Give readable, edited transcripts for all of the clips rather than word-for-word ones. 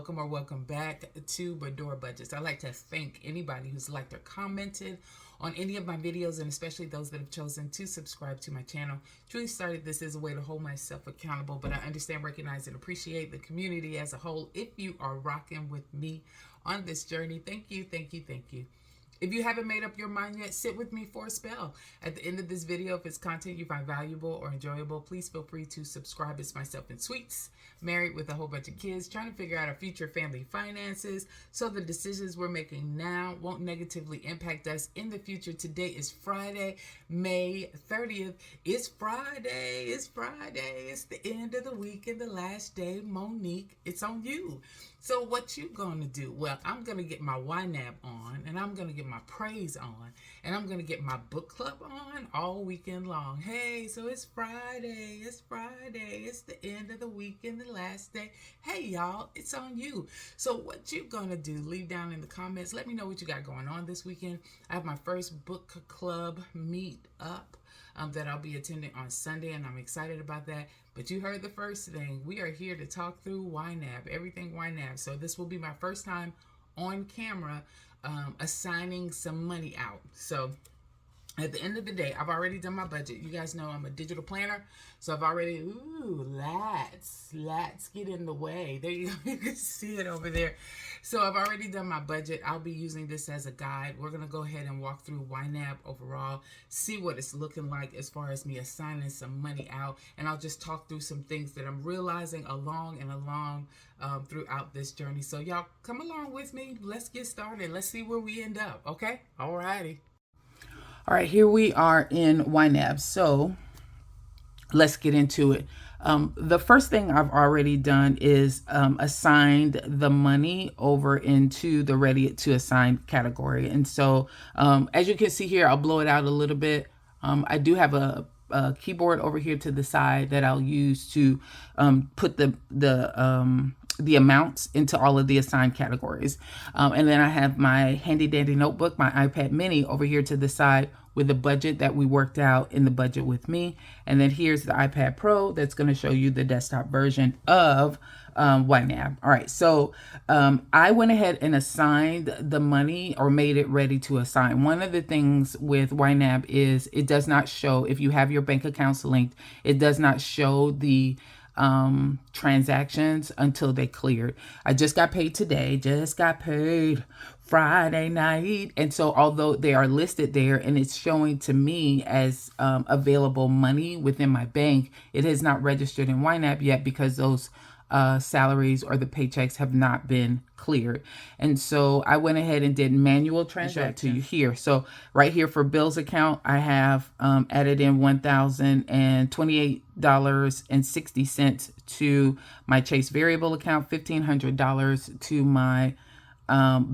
welcome or welcome back to Badora Budgets. I'd like to thank anybody who's liked or commented on any of my videos, and especially those that have chosen to subscribe to my channel. Truly started this as a way to hold myself accountable, but I understand, recognize, and appreciate the community as a whole. If you are rocking with me on this journey, thank you, thank you, thank you. If you haven't made up your mind yet, sit with me for a spell. At the end of this video, if it's content you find valuable or enjoyable, please feel free to subscribe. It's myself and Sweets, married with a whole bunch of kids, trying to figure out our future family finances so the decisions we're making now won't negatively impact us in the future. Today is Friday, May 30th. It's Friday. It's Friday. It's the end of the week and the last day. Monique, it's on you. So what you gonna do? Well, I'm gonna get my YNAB on, and I'm gonna get my praise on, and I'm gonna get my book club on all weekend long. Hey, so it's Friday. It's Friday. It's the end of the week and the last day. Hey, y'all, it's on you. So what you gonna do? Leave down in the comments. Let me know what you got going on this weekend. I have my first book club meet up that I'll be attending on Sunday, and I'm excited about that. But you heard the first thing. We are here to talk through YNAB, everything YNAB. So this will be my first time on camera assigning some money out. So at the end of the day, I've already done my budget. You guys know I'm a digital planner. So I've already, let's get in the way. There you go. You can see it over there. So I've already done my budget. I'll be using this as a guide. We're going to go ahead and walk through YNAB overall, see what it's looking like as far as me assigning some money out. And I'll just talk through some things that I'm realizing along throughout this journey. So y'all come along with me. Let's get started. Let's see where we end up. Okay? All righty. All right, here we are in YNAB. So let's get into it. The first thing I've already done is assigned the money over into the ready to assign category. And so as you can see here, I'll blow it out a little bit. I do have a keyboard over here to the side that I'll use to put the amounts into all of the assigned categories. And then I have my handy dandy notebook, my iPad mini over here to the side with the budget that we worked out in the budget with me. And then here's the iPad Pro that's going to show you the desktop version of YNAB. All right, so I went ahead and assigned the money, or made it ready to assign. One of the things with YNAB is it does not show, if you have your bank accounts linked, it does not show the transactions until they cleared. I just got paid today, just got paid Friday night. And so although they are listed there and it's showing to me as available money within my bank, it has not registered in YNAB yet because those salaries or the paychecks have not been cleared. And so I went ahead and did manual transactions to you here. So right here for bills account, I have added in $1,028.60 to my Chase variable account, $1,500 to my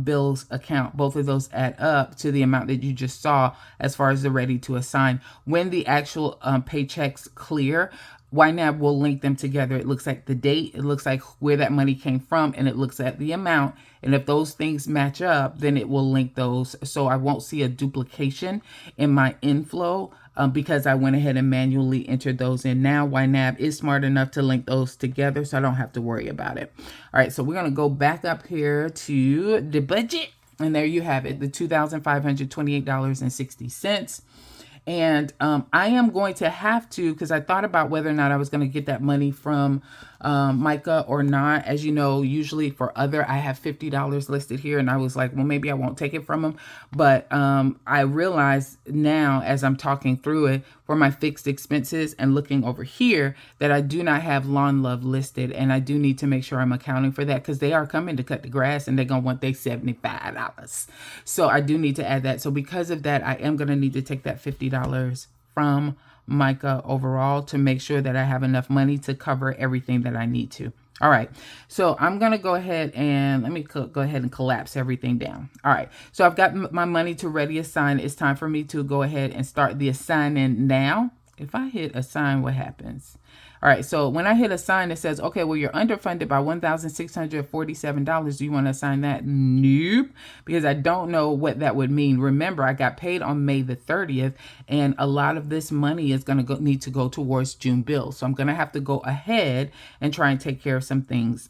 bills account. Both of those add up to the amount that you just saw as far as the ready to assign. When the actual paychecks clear, YNAB will link them together. It looks like the date, it looks like where that money came from, and it looks at the amount. And if those things match up, then it will link those. So I won't see a duplication in my inflow because I went ahead and manually entered those in. Now YNAB is smart enough to link those together, so I don't have to worry about it. All right, so we're going to go back up here to the budget. And there you have it, the $2,528.60. And I am going to have to, because I thought about whether or not I was going to get that money from Micah or not. As you know, usually for other, I have $50 listed here. And I was like, well, maybe I won't take it from him. But I realize now as I'm talking through it for my fixed expenses and looking over here that I do not have Lawn Love listed. And I do need to make sure I'm accounting for that because they are coming to cut the grass and they're going to want their $75. So I do need to add that. So because of that, I am going to need to take that $50 from Micah overall to make sure that I have enough money to cover everything that I need to. All right, so I'm going to go ahead and let me go ahead and collapse everything down. All right, so I've got my money to ready assign. It's time for me to go ahead and start the assigning now. If I hit assign, what happens? All right, so when I hit assign, it says, okay, well, you're underfunded by $1,647. Do you want to assign that? Nope, because I don't know what that would mean. Remember, I got paid on May the 30th, and a lot of this money is going to need to go towards June bills. So I'm going to have to go ahead and try and take care of some things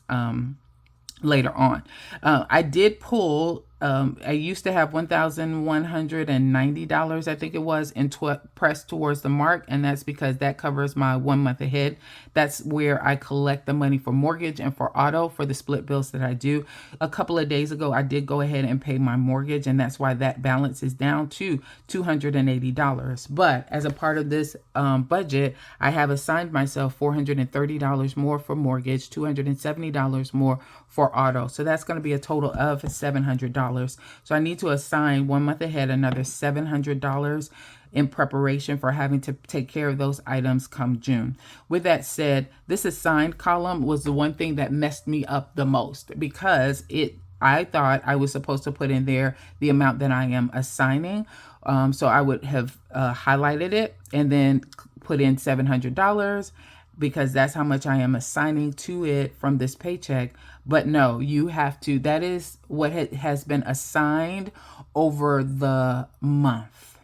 later on. I did pull, I used to have $1,190, I think it was, in pressed towards the mark. And that's because that covers my 1 month ahead. That's where I collect the money for mortgage and for auto for the split bills that I do. A couple of days ago, I did go ahead and pay my mortgage, and that's why that balance is down to $280. But as a part of this budget, I have assigned myself $430 more for mortgage, $270 more for auto. So that's going to be a total of $700. So I need to assign 1 month ahead another $700 in preparation for having to take care of those items come June. With that said, this assigned column was the one thing that messed me up the most, because I thought I was supposed to put in there the amount that I am assigning. So I would have highlighted it and then put in $700, because that's how much I am assigning to it from this paycheck. But no, you have to, that is what has been assigned over the month.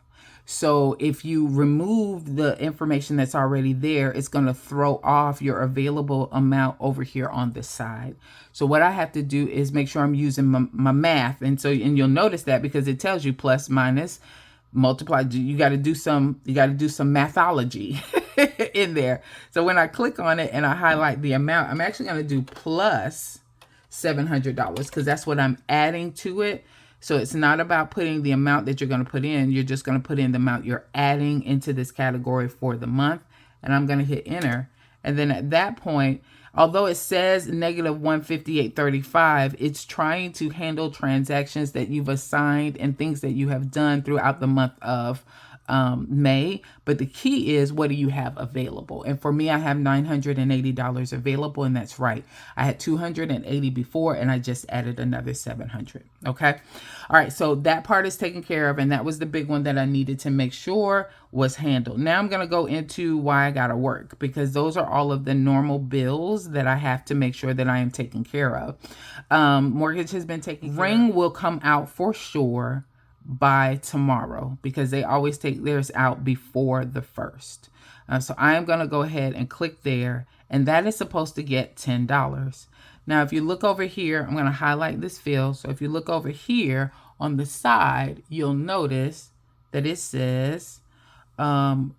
So if you remove the information that's already there, it's going to throw off your available amount over here on the side. So what I have to do is make sure I'm using my math. And you'll notice that because it tells you plus, minus, multiply. You got to do some mathology in there. So when I click on it and I highlight the amount, I'm actually going to do plus $700, because that's what I'm adding to it. So it's not about putting the amount that you're going to put in. You're just going to put in the amount you're adding into this category for the month. And I'm going to hit enter. And then at that point, although it says negative 158.35, it's trying to handle transactions that you've assigned and things that you have done throughout the month of May. But the key is, what do you have available? And for me, I have $980 available, and that's right. I had $280 before, and I just added another $700. Okay. All right. So that part is taken care of. And that was the big one that I needed to make sure was handled. Now I'm going to go into why I got to work, because those are all of the normal bills that I have to make sure that I am taking care of. Mortgage has been taken care of. Ring will come out for sure by tomorrow, because they always take theirs out before the 1st. So I am going to go ahead and click there, and that is supposed to get $10. Now, if you look over here, I'm going to highlight this field. So if you look over here on the side, you'll notice that it says, do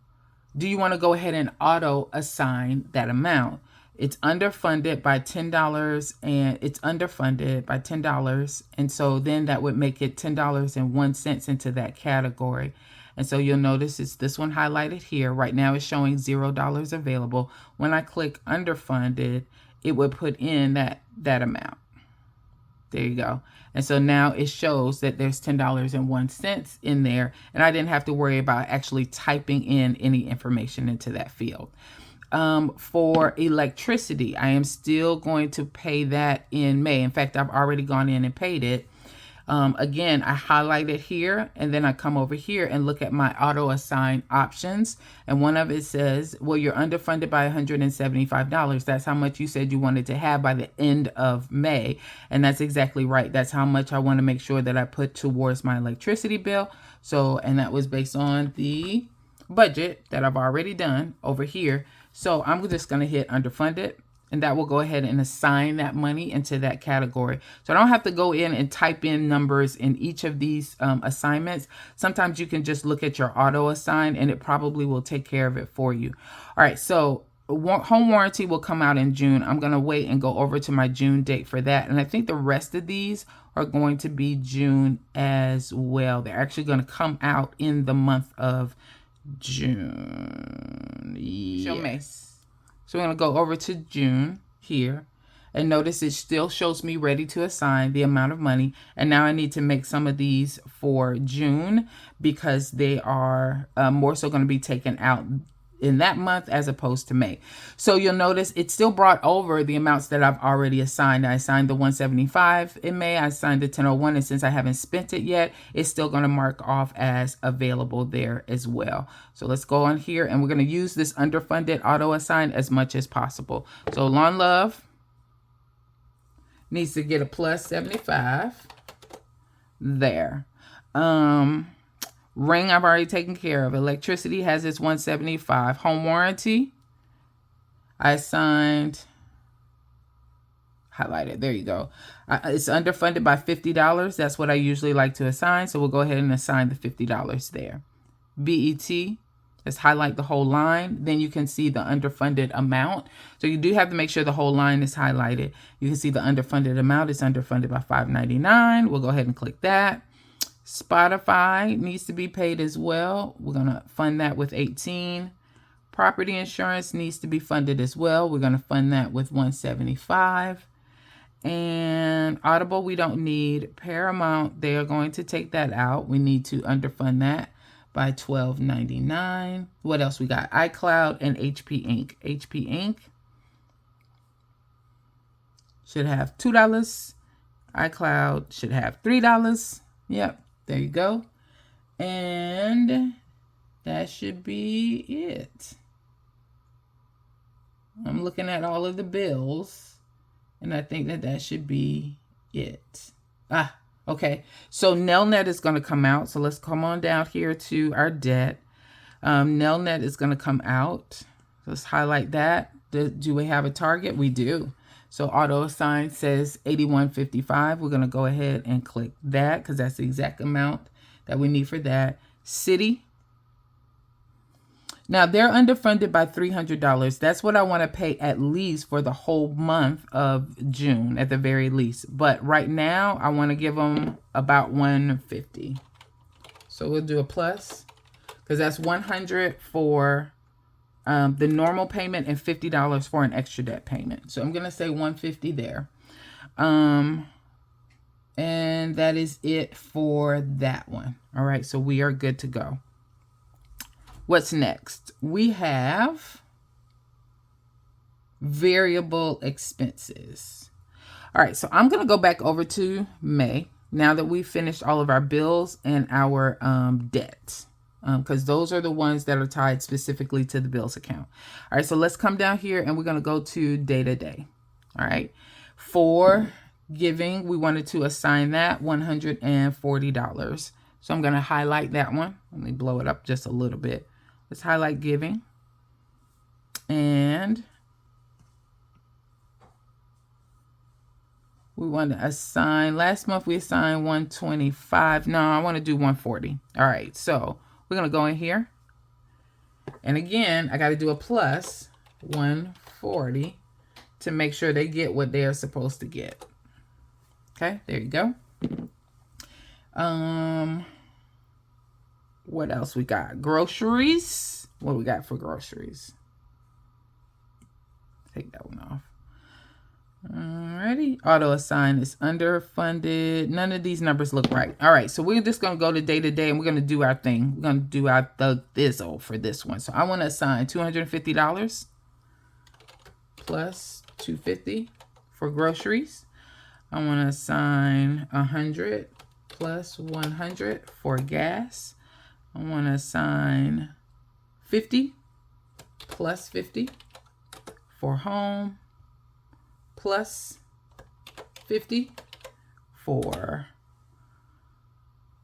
you want to go ahead and auto assign that amount? It's underfunded by $10, and it's underfunded by $10. And so then that would make it $10.01 into that category. And so you'll notice it's this one highlighted here. Right now it's showing $0 available. When I click underfunded, it would put in that amount. There you go. And so now it shows that there's $10.01 in there, and I didn't have to worry about actually typing in any information into that field. For electricity, I am still going to pay that in May. In fact, I've already gone in and paid it. Again, I highlight it here, and then I come over here and look at my auto assign options. And one of it says, well, you're underfunded by $175. That's how much you said you wanted to have by the end of May. And that's exactly right. That's how much I want to make sure that I put towards my electricity bill. So, and that was based on the budget that I've already done over here. So I'm just going to hit underfunded, and that will go ahead and assign that money into that category. So I don't have to go in and type in numbers in each of these assignments. Sometimes you can just look at your auto assign, and it probably will take care of it for you. All right, so home warranty will come out in June. I'm going to wait and go over to my June date for that. And I think the rest of these are going to be June as well. They're actually going to come out in the month of June. Yes. So we're going to go over to June here, and notice it still shows me ready to assign the amount of money. And now I need to make some of these for June, because they are more so going to be taken out in that month as opposed to May. So you'll notice it still brought over the amounts that I've already assigned. I assigned the 175 in May. I assigned the 1001, and since I haven't spent it yet, it's still going to mark off as available there as well. So let's go on here, and we're going to use this underfunded auto assign as much as possible. So Lawn Love needs to get a plus 75 there. Ring, I've already taken care of. Electricity has its 175. Home warranty, I assigned highlighted. There you go. It's underfunded by $50. That's what I usually like to assign. So we'll go ahead and assign the $50 there. BET, let's highlight the whole line. Then you can see the underfunded amount. So you do have to make sure the whole line is highlighted. You can see the underfunded amount is underfunded by $5.99. We'll go ahead and click that. Spotify needs to be paid as well. We're going to fund that with $18. Property insurance needs to be funded as well. We're going to fund that with $175. And Audible, we don't need. Paramount, they are going to take that out. We need to underfund that by $12.99. What else we got? iCloud and HP Inc. HP Inc. should have $2. iCloud should have $3. Yep, there you go. And that should be it. I'm looking at all of the bills. And I think that should be it. Okay. So Nelnet is going to come out. So let's come on down here to our debt. Nelnet is going to come out. Let's highlight that. Do we have a target? We do. So auto assign says 81.55. We're going to go ahead and click that because that's the exact amount that we need for that. City. Now, they're underfunded by $300. That's what I want to pay at least for the whole month of June, at the very least. But right now, I want to give them about $150. So we'll do a plus, because that's $100 for the normal payment and $50 for an extra debt payment. So I'm going to say $150 there. And that is it for that one. All right, so we are good to go. What's next? We have variable expenses. All right, so I'm going to go back over to May now that we've finished all of our bills and our debts, because those are the ones that are tied specifically to the bills account. All right, so let's come down here and we're going to go to day-to-day. All right, for giving, we wanted to assign that $140. So I'm going to highlight that one. Let me blow it up just a little bit. Let's highlight giving. And we want to assign, last month we assigned 125. No, I want to do 140. All right, so we're going to go in here. And again, I got to do a plus 140 to make sure they get what they are supposed to get. Okay, there you go. What else we got? Groceries. What do we got for groceries? Take that one off. Alrighty. Auto assign is underfunded. None of these numbers look right. All right, so we're just gonna go to day to day and we're gonna do our thing. We're gonna do our thug thizzle for this one. So I want to assign $250 plus $250 for groceries. I want to assign $100 plus $100 for gas. I want to assign $50 plus $50 for home, plus $50 for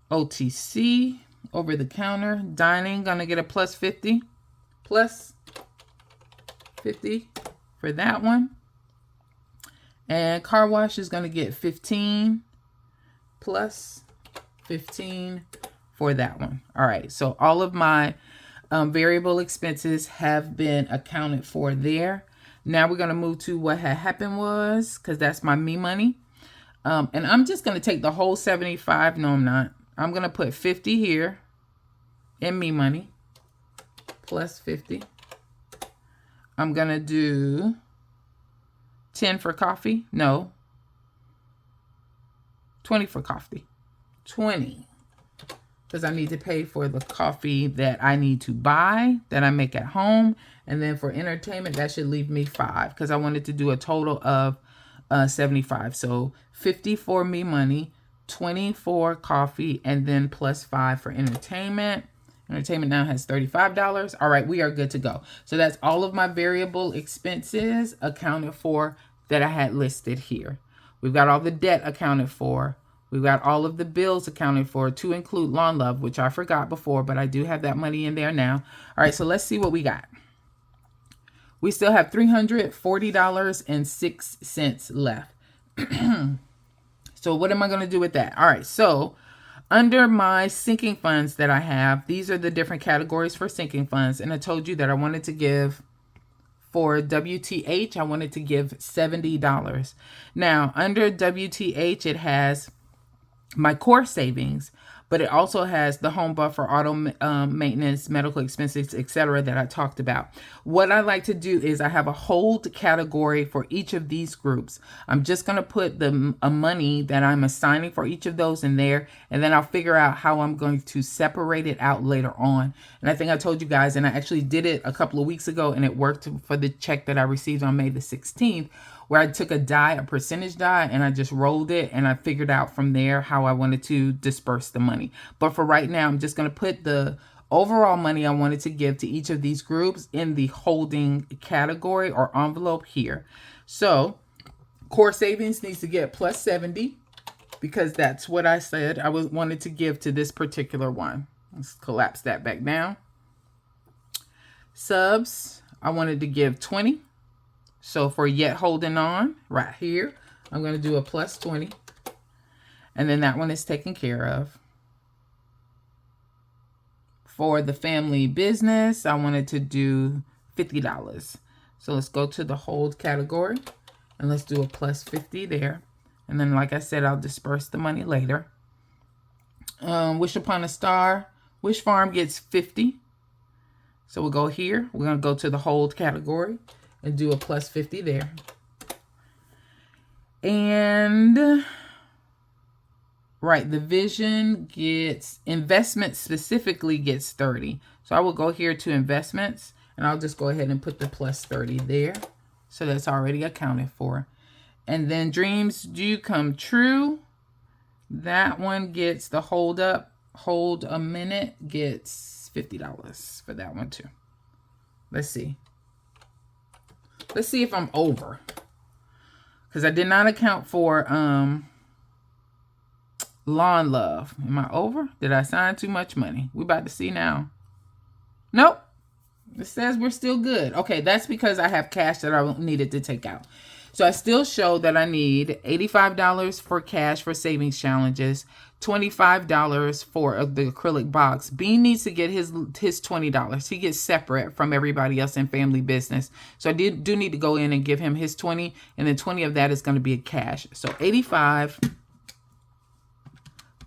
OTC, over the counter. Dining, gonna get a plus $50, plus $50 for that one. And car wash is gonna get $15 plus $15 for that one. All right, so all of my variable expenses have been accounted for there. Now we're gonna move to what had happened was, because that's my me money. And I'm just gonna take the whole 75. No, I'm not. I'm gonna put 50 here in me money, plus 50. I'm gonna do 10 for coffee. No. 20 for coffee. 20. Because I need to pay for the coffee that I need to buy, that I make at home. And then for entertainment, that should leave me 5. Because I wanted to do a total of 75. So 50 for me money, 20 for coffee, and then plus 5 for entertainment. Entertainment now has $35. All right, we are good to go. So that's all of my variable expenses accounted for that I had listed here. We've got all the debt accounted for. We've got all of the bills accounted for, to include Lawn Love, which I forgot before, but I do have that money in there now. All right, so let's see what we got. We still have $340.06 left. So what am I going to do with that? All right, so under my sinking funds that I have, these are the different categories for sinking funds. And I told you that I wanted to give, for WTH, I wanted to give $70. Now, under WTH, it has my core savings, but it also has the home buffer, auto maintenance, medical expenses, etc. that I talked about. What I like to do is I have a hold category for each of these groups. I'm just going to put the money that I'm assigning for each of those in there, and then I'll figure out how I'm going to separate it out later on. And I think I told you guys, and I actually did it a couple of weeks ago, and it worked for the check that I received on May the 16th, where I took a percentage die, and I just rolled it, and I figured out from there how I wanted to disperse the money. But for right now, I'm just going to put the overall money I wanted to give to each of these groups in the holding category or envelope here. So core savings needs to get plus 70 because that's what I said I wanted to give to this particular one. Let's collapse that back down. Subs, I wanted to give 20. So for yet holding on right here, I'm going to do a plus 20. And then that one is taken care of. For the family business, I wanted to do $50. So let's go to the hold category and let's do a plus 50 there. And then, like I said, I'll disperse the money later. Wish Upon a Star, Wish Farm gets 50. So we'll go here. We're going to go to the hold category and do a plus 50 there. And right, the Vision gets, investment specifically gets 30. So I will go here to investments, and I'll just go ahead and put the plus 30 there. So that's already accounted for. And then Dreams Do Come True. That one gets the hold a minute, gets $50 for that one too. Let's see. Let's see if I'm over. Because I did not account for Lawn Love. Am I over? Did I sign too much money? We're about to see now. Nope. It says we're still good. Okay, that's because I have cash that I needed to take out. So I still show that I need $85 for cash for savings challenges, $25 for the acrylic box. Bean needs to get his $20. He gets separate from everybody else in family business. So I do need to go in and give him his 20, and then 20 of that is going to be cash. So 85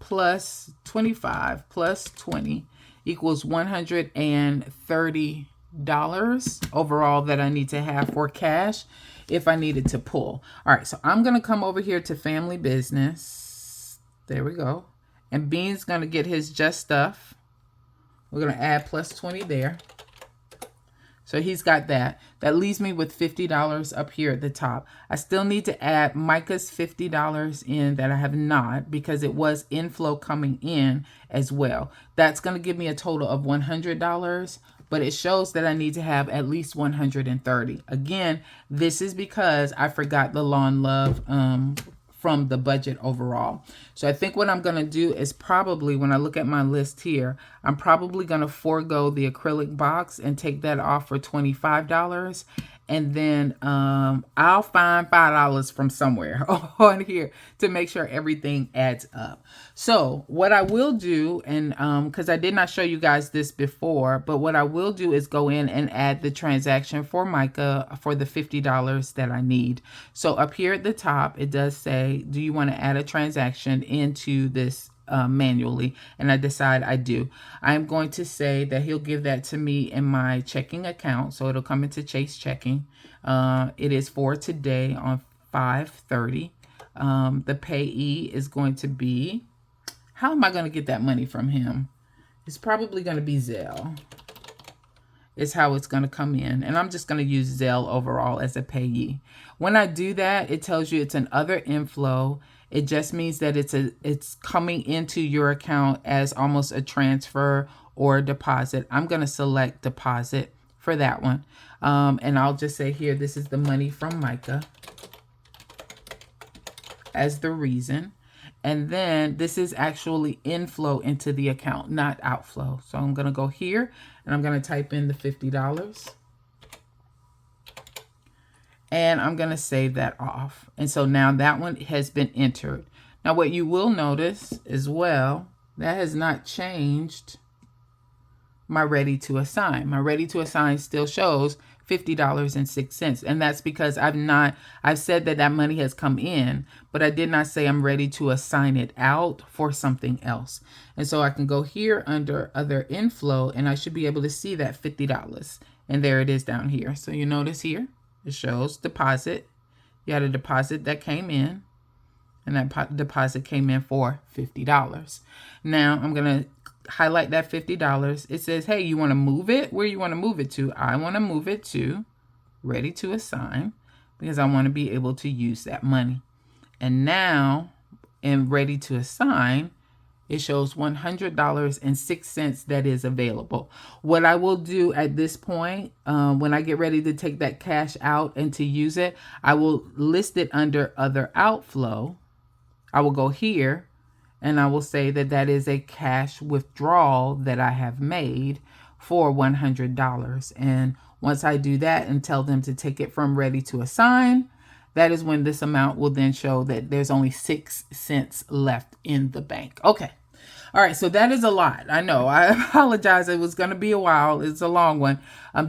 plus 25 plus 20 equals $130 overall that I need to have for cash if I needed to pull. All right, so I'm going to come over here to family business. There we go. And Bean's going to get his Just Stuff. We're going to add plus 20 there. So he's got that. That leaves me with $50 up here at the top. I still need to add Micah's $50 in that I have not, because it was inflow coming in as well. That's going to give me a total of $100, but it shows that I need to have at least 130. Again, this is because I forgot the Lawn Love from the budget overall. So I think what I'm going to do is probably, when I look at my list here, I'm probably going to forego the acrylic box and take that off for $25. And then I'll find $5 from somewhere on here to make sure everything adds up. So what I will do, and because I did not show you guys this before, but what I will do is go in and add the transaction for Micah for the $50 that I need. So up here at the top, it does say, do you want to add a transaction into this manually? And I decide I do. I'm going to say that he'll give that to me in my checking account, so it'll come into Chase checking. It is for today on 5/30. The payee is going to be, how am I going to get that money from him? It's probably going to be Zelle. Is how it's going to come in, and I'm just going to use Zelle overall as a payee. When I do that, it tells you it's an other inflow. It just means that it's coming into your account as almost a transfer or a deposit. I'm going to select deposit for that one. And I'll just say here, this is the money from Micah as the reason. And then this is actually inflow into the account, not outflow. So I'm going to go here and I'm going to type in the $50. and I'm going to save that off. And so now that one has been entered. Now what you will notice as well, that has not changed my ready to assign. My ready to assign still shows $50.06. And that's because I've said that money has come in, but I did not say I'm ready to assign it out for something else. And so I can go here under other inflow and I should be able to see that $50. And there it is down here. So you notice here, it shows deposit. You had a deposit that came in, and that deposit came in for $50. Now I'm going to highlight that $50. It says, hey, you want to move it? Where you want to move it to? I want to move it to ready to assign because I want to be able to use that money. And now in ready to assign, it shows $100.06 that is available. What I will do at this point, when I get ready to take that cash out and to use it, I will list it under other outflow. I will go here and I will say that that is a cash withdrawal that I have made for $100. And once I do that and tell them to take it from ready to assign, that is when this amount will then show that there's only 6 cents left in the bank. Okay. All right. So that is a lot. I know. I apologize. It was going to be a while. It's a long one.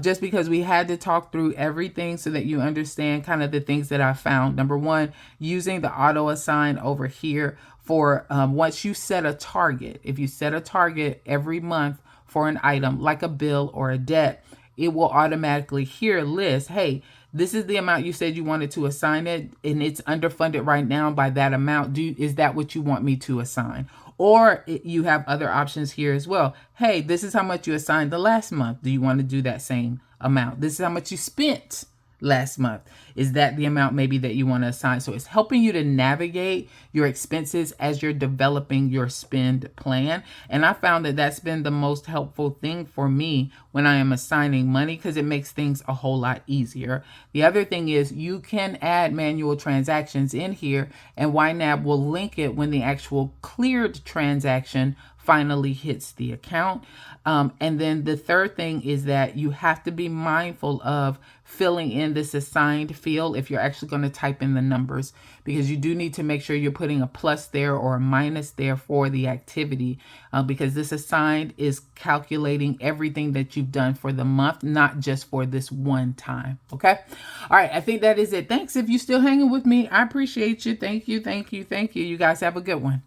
Just because we had to talk through everything so that you understand kind of the things that I found. Number one, using the auto assign over here for once you set a target. If you set a target every month for an item like a bill or a debt, it will automatically here list, hey, this is the amount you said you wanted to assign it, and it's underfunded right now by that amount. Is that what you want me to assign? Or you have other options here as well. Hey, this is how much you assigned the last month. Do you want to do that same amount? This is how much you spent last month. Is that the amount maybe that you want to assign? So it's helping you to navigate your expenses as you're developing your spend plan. And I found that that's been the most helpful thing for me when I am assigning money because it makes things a whole lot easier. The other thing is you can add manual transactions in here and YNAB will link it when the actual cleared transaction finally hits the account. And then the third thing is that you have to be mindful of filling in this assigned field if you're actually going to type in the numbers, because you do need to make sure you're putting a plus there or a minus there for the activity, because this assigned is calculating everything that you've done for the month, not just for this one time. Okay. All right. I think that is it. Thanks. If you're still hanging with me, I appreciate you. Thank you. Thank you. Thank you. You guys have a good one.